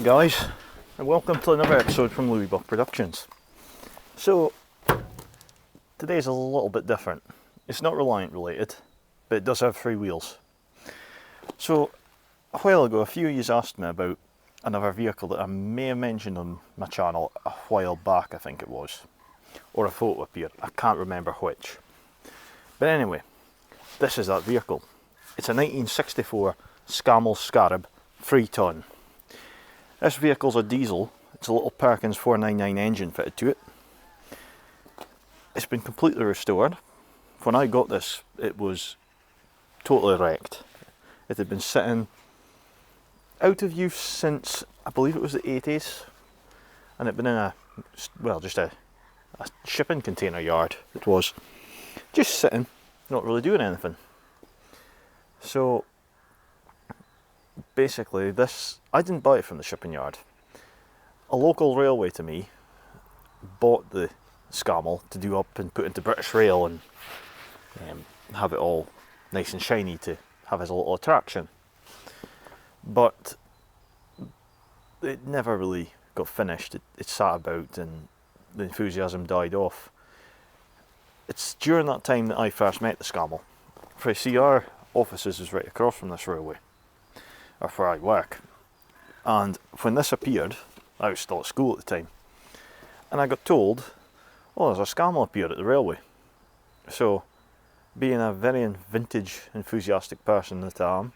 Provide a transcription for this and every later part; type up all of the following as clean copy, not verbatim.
Hey guys, and welcome to another episode from Lewi Buch Productions. So, today's a little bit different. It's not Reliant related, but it does have three wheels. So, a while ago, a few of you asked me about another vehicle that I may have mentioned on my channel a while back, I think it was. Or a photo appeared, I can't remember which. But anyway, this is that vehicle. It's a 1964 Scammell Scarab 3 tonne. This vehicle's a diesel. It's a little Perkins 499 engine fitted to it. It's been completely restored. When I got this, it was totally wrecked. It had been sitting out of use since, I believe it was the 80s, and it had been in just a shipping container yard. It was just sitting, not really doing anything. So basically I didn't buy it from the shipping yard. A local railway to me bought the Scammell to do up and put into British Rail and have it all nice and shiny to have as a little attraction. But it never really got finished. It sat about and the enthusiasm died off. It's during that time that I first met the Scammell. For see, our offices is right across from this railway, or where I work. And when this appeared, I was still at school at the time, and I got told, oh, there's a Scammell appeared at the railway. So, being a very vintage, enthusiastic person that I am,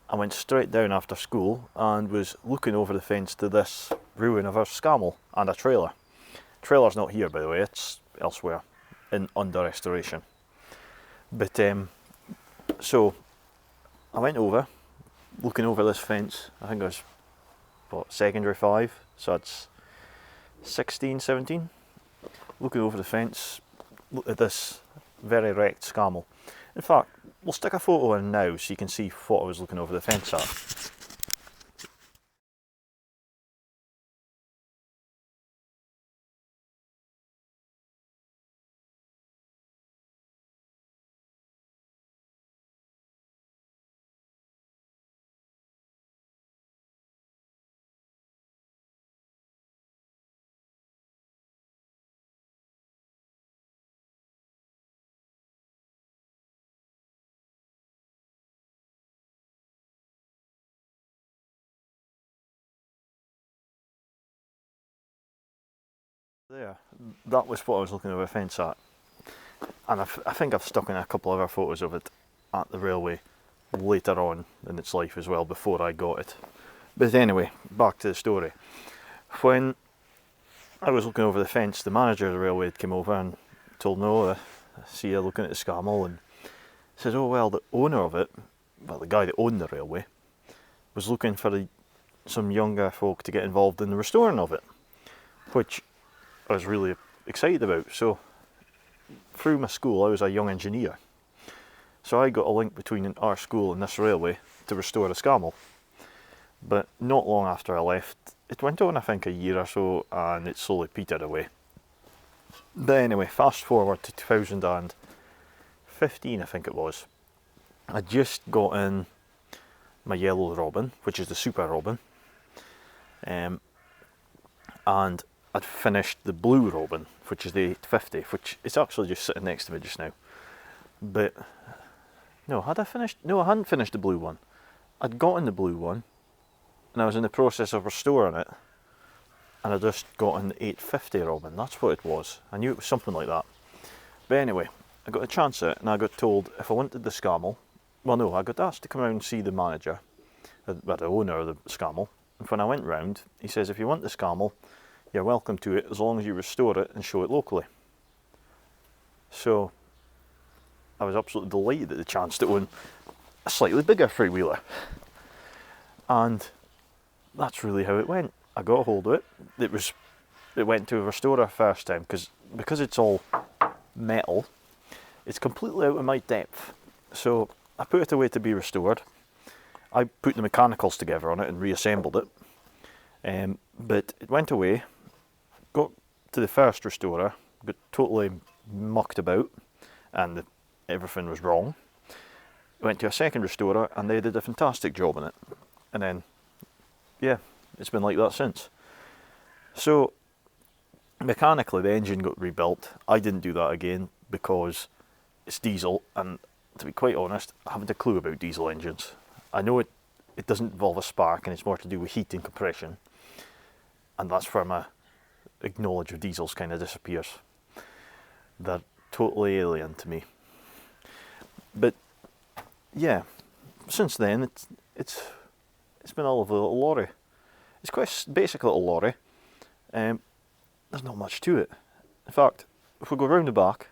I went straight down after school and was looking over the fence to this ruin of a Scammell and a trailer. Trailer's not here, by the way, it's elsewhere, under restoration. But so I went over, looking over this fence. I think I was, secondary 5, so it's 16, 17. Looking over the fence, look at this very wrecked Scammell. In fact, we'll stick a photo in now so you can see what I was looking over the fence at. There, that was what I was looking over the fence at, and I think I've stuck in a couple other photos of it at the railway later on in its life as well, before I got it. But anyway, back to the story. When I was looking over the fence, the manager of the railway had come over and told me, I see you looking at the Scammell, and says, oh well, the owner of it, well, the guy that owned the railway, was looking for some younger folk to get involved in the restoring of it, which I was really excited about. So through my school, I was a young engineer, so I got a link between our school and this railway to restore the Scammell. But not long after I left, it went on I think a year or so, and it slowly petered away. But anyway, fast forward to 2015, I think it was. I just got in my yellow Robin, which is the Super Robin, and I'd finished the blue Robin, which is the 850, which is actually just sitting next to me just now. But no, had I finished? No, I hadn't finished the blue one. I'd gotten the blue one, and I was in the process of restoring it, and I just got an 850 Robin. That's what it was. I knew it was something like that. But anyway, I got a chance at it, and I got told if I wanted the Scammell, well no, I got asked to come around and see the manager, the owner of the Scammell. And when I went round, he says, if you want the Scammell, you're welcome to it as long as you restore it and show it locally. So I was absolutely delighted at the chance to own a slightly bigger three-wheeler. And that's really how it went. I got a hold of it. It went to a restorer first time, because it's all metal, it's completely out of my depth. So I put it away to be restored. I put the mechanicals together on it and reassembled it. But it went away, got to the first restorer, got totally mucked about, and everything was wrong. Went to a second restorer, and they did a fantastic job on it. And then, yeah, it's been like that since. So mechanically the engine got rebuilt. I didn't do that again because it's diesel, and to be quite honest, I haven't a clue about diesel engines. I know it doesn't involve a spark and it's more to do with heat and compression, and that's where my knowledge of diesels kind of disappears. They're totally alien to me. But yeah, since then it's been all over a little lorry. It's quite a basic little lorry. There's not much to it. In fact, if we go round the back,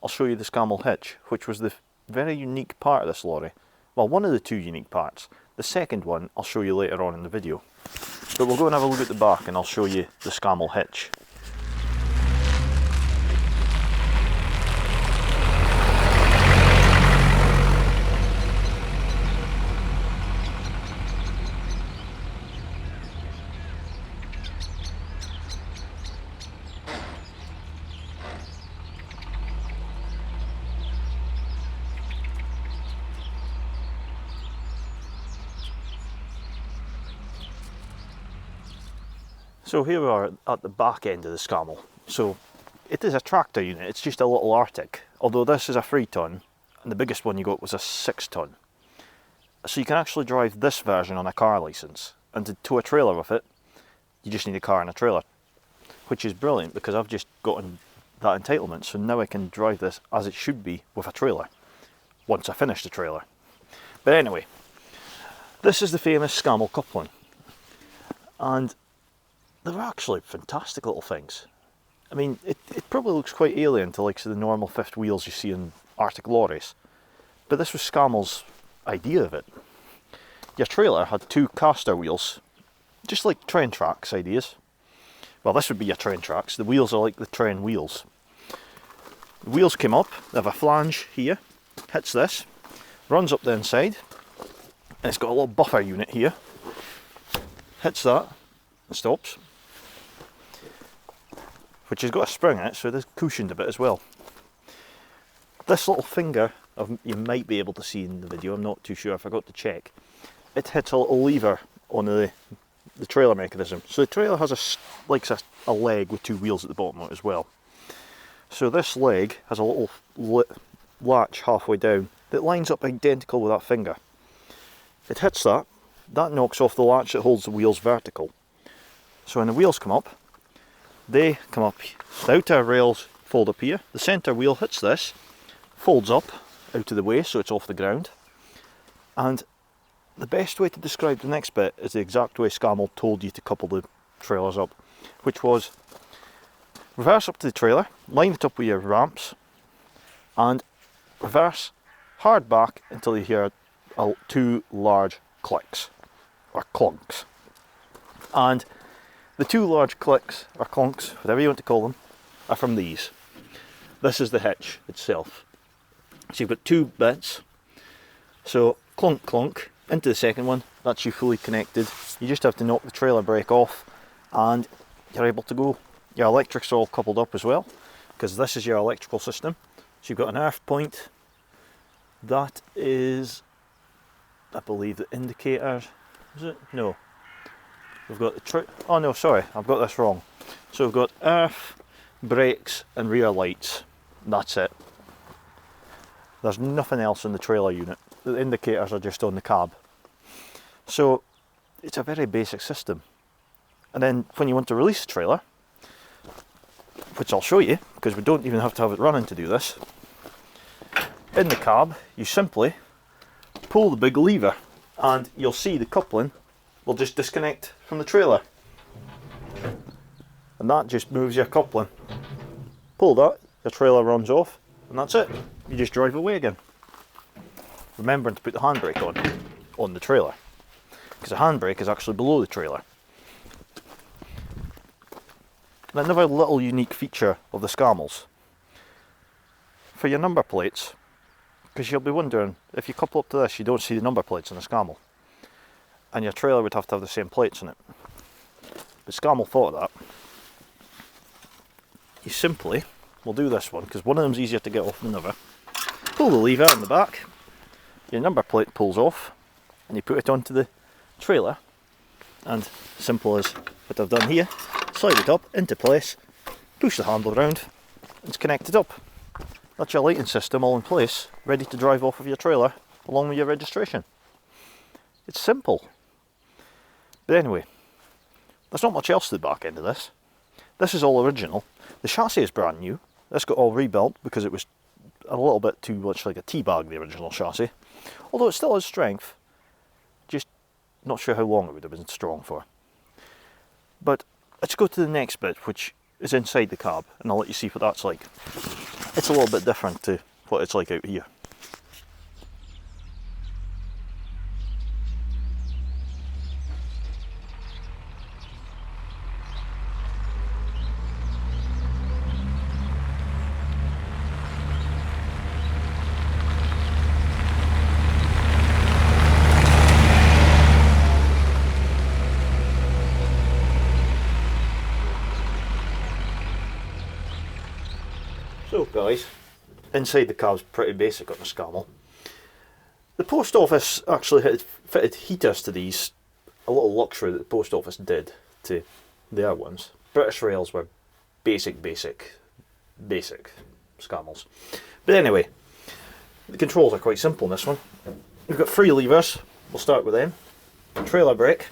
I'll show you the Scammell hitch, which was the very unique part of this lorry. Well, one of the two unique parts. The second one I'll show you later on in the video. But we'll go and have a look at the back and I'll show you the Scammell hitch. So here we are at the back end of the Scammell. So it is a tractor unit, it's just a little Arctic, although this is a 3 tonne and the biggest one you got was a 6 tonne. So you can actually drive this version on a car licence, and to tow a trailer with it you just need a car and a trailer, which is brilliant because I've just gotten that entitlement, so now I can drive this as it should be with a trailer once I finish the trailer. But anyway, this is the famous Scammell coupling, and they're actually fantastic little things. I mean, it probably looks quite alien to like the normal fifth wheels you see in Arctic lorries, but this was Scamell's idea of it. Your trailer had 2 caster wheels, just like train tracks ideas. Well, this would be your train tracks. The wheels are like the train wheels. The wheels came up, they have a flange here, hits this, runs up the inside, and it's got a little buffer unit here, hits that, and stops. Which has got a spring in it, so it is cushioned a bit as well. This little finger, you might be able to see in the video, I'm not too sure, I forgot to check. It hits a little lever on the trailer mechanism. So the trailer has a leg with 2 wheels at the bottom of it as well. So this leg has a little latch halfway down that lines up identical with that finger. It hits that knocks off the latch that holds the wheels vertical. So when the wheels come up, they come up, the outer rails fold up here, the centre wheel hits this, folds up out of the way so it's off the ground, and the best way to describe the next bit is the exact way Scammell told you to couple the trailers up, which was reverse up to the trailer, line it up with your ramps, and reverse hard back until you hear 2 large clicks, or clunks. And the 2 large clicks, or clunks, whatever you want to call them, are from these. This is the hitch itself. So you've got 2 bits. So clunk clunk into the second one, that's you fully connected. You just have to knock the trailer brake off and you're able to go. Your electrics are all coupled up as well, because this is your electrical system. So you've got an earth point. That is, I believe, the indicator. Is it? No. We've got the oh no, sorry, I've got this wrong. So we've got earth, brakes and rear lights. That's it. There's nothing else in the trailer unit. The indicators are just on the cab. So it's a very basic system. And then when you want to release the trailer, which I'll show you, because we don't even have to have it running to do this, in the cab you simply pull the big lever and you'll see the coupling will just disconnect from the trailer, and that just moves your coupling. Pull that, your trailer runs off, and that's it. You just drive away again, remembering to put the handbrake on the trailer, because the handbrake is actually below the trailer. And another little unique feature of the Scammells, for your number plates, because you'll be wondering, if you couple up to this you don't see the number plates on the Scammell, and your trailer would have to have the same plates in it. But Scammell thought of that. You simply, we'll do this one because one of them's easier to get off than the other. Pull the lever in the back, your number plate pulls off, and you put it onto the trailer, And simple as what I've done here, slide it up into place, push the handle around, and it's connected up. That's your lighting system all in place, ready to drive off of your trailer along with your registration. It's simple. But anyway, there's not much else to the back end of this. This is all original. The chassis is brand new. This got all rebuilt because it was a little bit too much like a tea bag, the original chassis. Although it still has strength, just not sure how long it would have been strong for. But let's go to the next bit, which is inside the cab, and I'll let you see what that's like. It's a little bit different to what it's like out here. So guys, inside the cab's pretty basic on the Scammell. The post office actually fitted heaters to these, a little luxury that the post office did to their ones. British Rails were basic Scammells. But anyway, the controls are quite simple in this one. We've got 3 levers, we'll start with them. Trailer brake,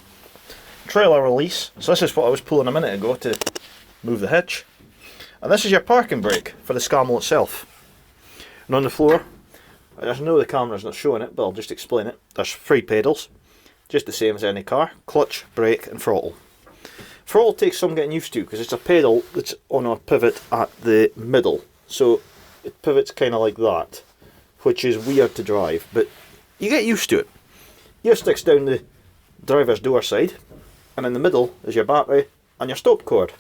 trailer release, so this is what I was pulling a minute ago to move the hitch. And this is your parking brake for the Scammell itself. And on the floor, I know the camera's not showing it, but I'll just explain it. There's 3 pedals, just the same as any car: clutch, brake and throttle. Throttle takes some getting used to because it's a pedal that's on a pivot at the middle. So it pivots kind of like that, which is weird to drive, but you get used to it. Gear sticks down the driver's door side, and in the middle is your battery and your stop cord,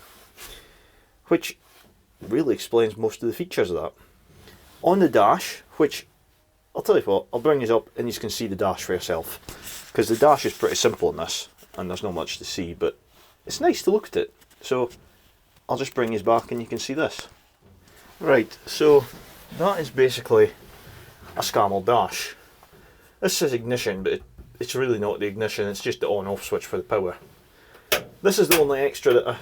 which really explains most of the features of that. On the dash, which I'll tell you what, I'll bring you up and you can see the dash for yourself, because the dash is pretty simple in this and there's not much to see, but it's nice to look at it. So I'll just bring you back and you can see this. Right, so that is basically a Scammell dash. This says ignition, but it's really not the ignition, it's just the on-off switch for the power. This is the only extra that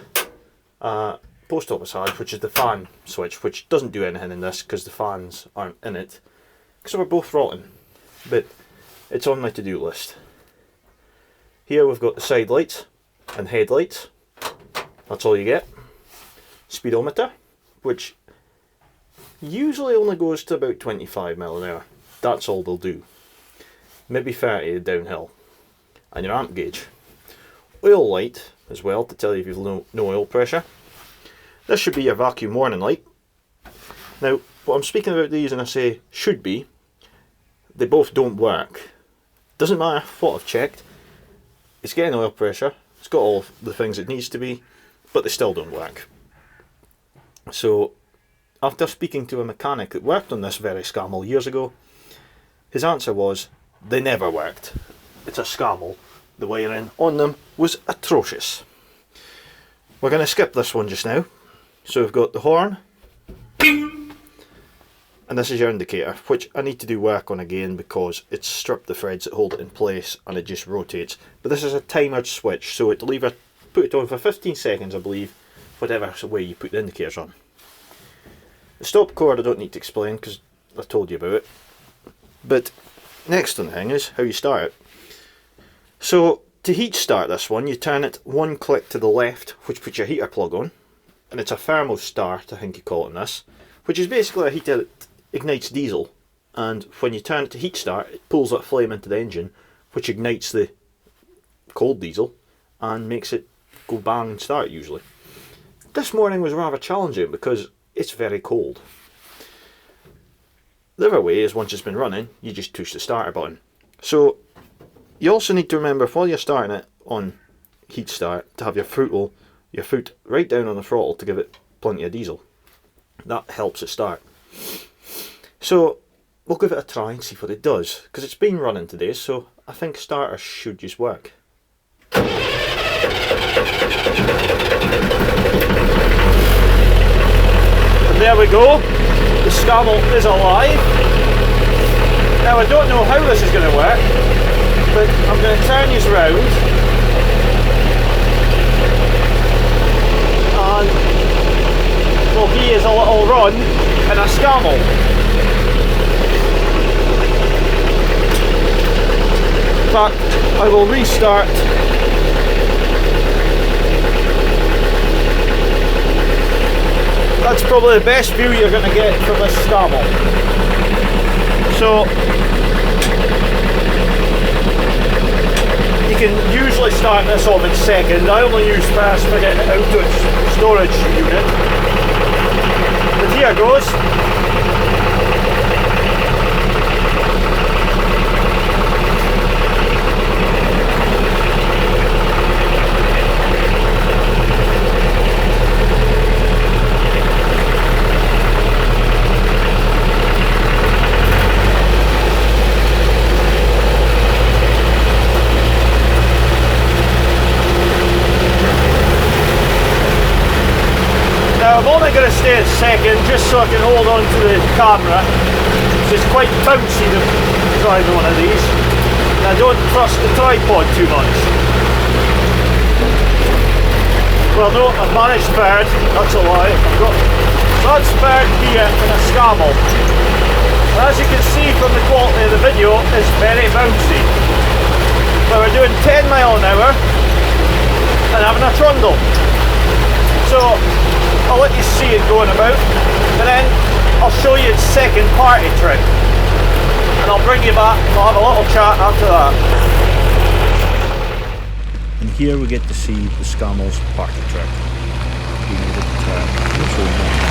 a post office had, which is the fan switch, which doesn't do anything in this because the fans aren't in it, because we're both rotten, but it's on my to-do list. Here we've got the side lights and headlights, that's all you get. Speedometer, which usually only goes to about 25 miles an hour, that's all they'll do, maybe 30 downhill. And your amp gauge. Oil light as well, to tell you if you've no oil pressure. This should be your vacuum warning light. Now, what I'm speaking about these, and I say should be, they both don't work. Doesn't matter what I've checked, it's getting oil pressure, it's got all the things it needs to be, but they still don't work. So, after speaking to a mechanic that worked on this very Scammell years ago, his answer was, they never worked. It's a Scammell. The wiring on them was atrocious. We're going to skip this one just now. So we've got the horn, and this is your indicator, which I need to do work on again because it's stripped the threads that hold it in place and it just rotates. But this is a timered switch, so it'll either put it on for 15 seconds, I believe, whatever way you put the indicators on. The stop cord I don't need to explain because I've told you about it. But next on the thing is how you start it. So to heat start this one, you turn it 1 click to the left, which puts your heater plug on. And it's a thermostat, I think you call it in this, which is basically a heater that ignites diesel, and when you turn it to heat start, it pulls that flame into the engine, which ignites the cold diesel and makes it go bang and start usually. This morning was rather challenging because it's very cold. The other way is once it's been running, you just push the starter button. So you also need to remember while you're starting it on heat start to have your foot right down on the throttle to give it plenty of diesel. That helps it start. So we'll give it a try and see what it does, because it's been running today, so I think starter should just work. And there we go, the Scammell is alive. Now I don't know how this is going to work, but I'm going to turn these round Scammell. In fact, I will restart. That's probably the best view you're going to get from this Scammell. So you can usually start this off in second. I only use first for getting it out to its storage unit. But here goes. I'm only going to stay at second just so I can hold on to the camera. It's quite bouncy to drive one of these. And I don't trust the tripod too much. Well no, I've managed third, that's a lie. That's third here in a Scammell. As you can see from the quality of the video, it's very bouncy. But we're doing 10 mile an hour and having a trundle. So I'll let you see it going about, and then I'll show you its second party trick, and I'll bring you back and we'll have a little chat after that. And here we get to see the Scammell's party trick, being able to turn its own way.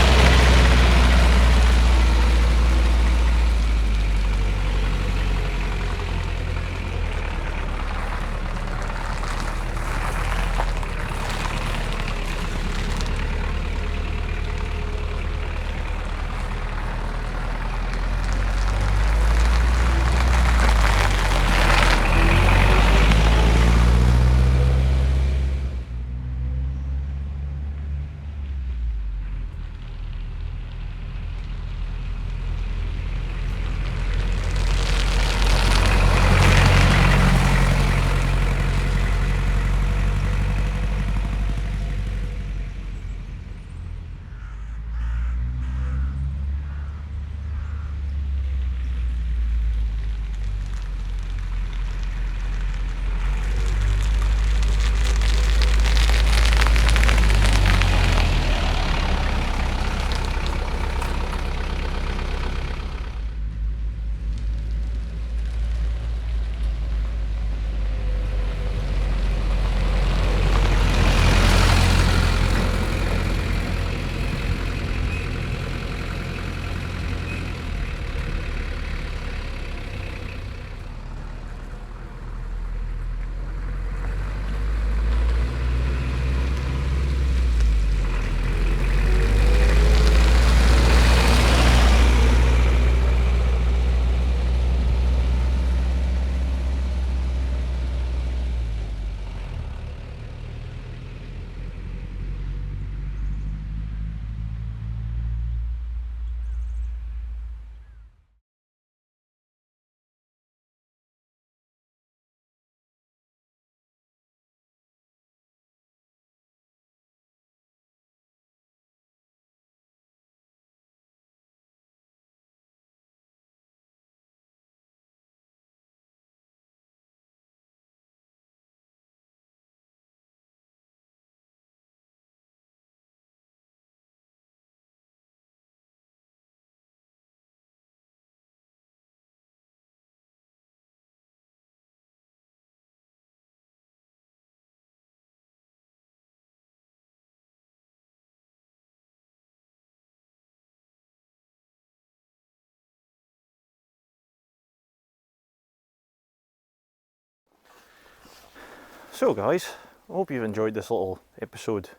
So guys, I hope you've enjoyed this little episode,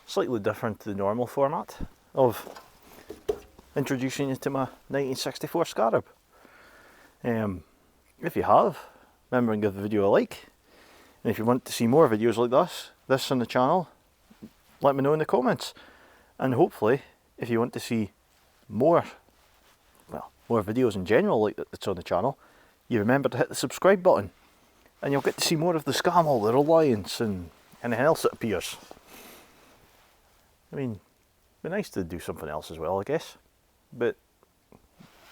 slightly different to the normal format of introducing you to my 1964 Scarab. If you have, remember and give the video a like, and if you want to see more videos like this on the channel, let me know in the comments. And hopefully, if you want to see more videos in general like that's on the channel, you remember to hit the subscribe button. And you'll get to see more of the Scammell, the Reliance, and anything else that appears. I mean, it'd be nice to do something else as well, I guess. but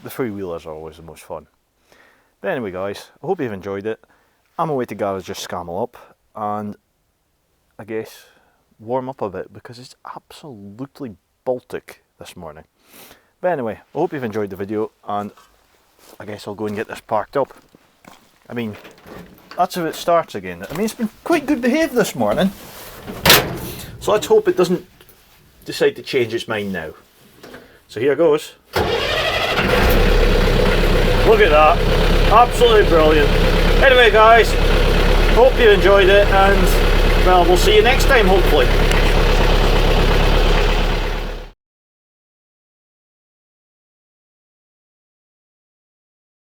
the three-wheelers are always the most fun. But anyway guys, I hope you've enjoyed it. I'm away to garage just Scammell up, and I guess warm up a bit because it's absolutely Baltic this morning. But anyway, I hope you've enjoyed the video, and I guess I'll go and get this parked up. I mean, that's how it starts again. I mean, it's been quite good behaved this morning, so let's hope it doesn't decide to change its mind now. So here goes. Look at that, absolutely brilliant. Anyway guys, hope you enjoyed it, and well, we'll see you next time hopefully.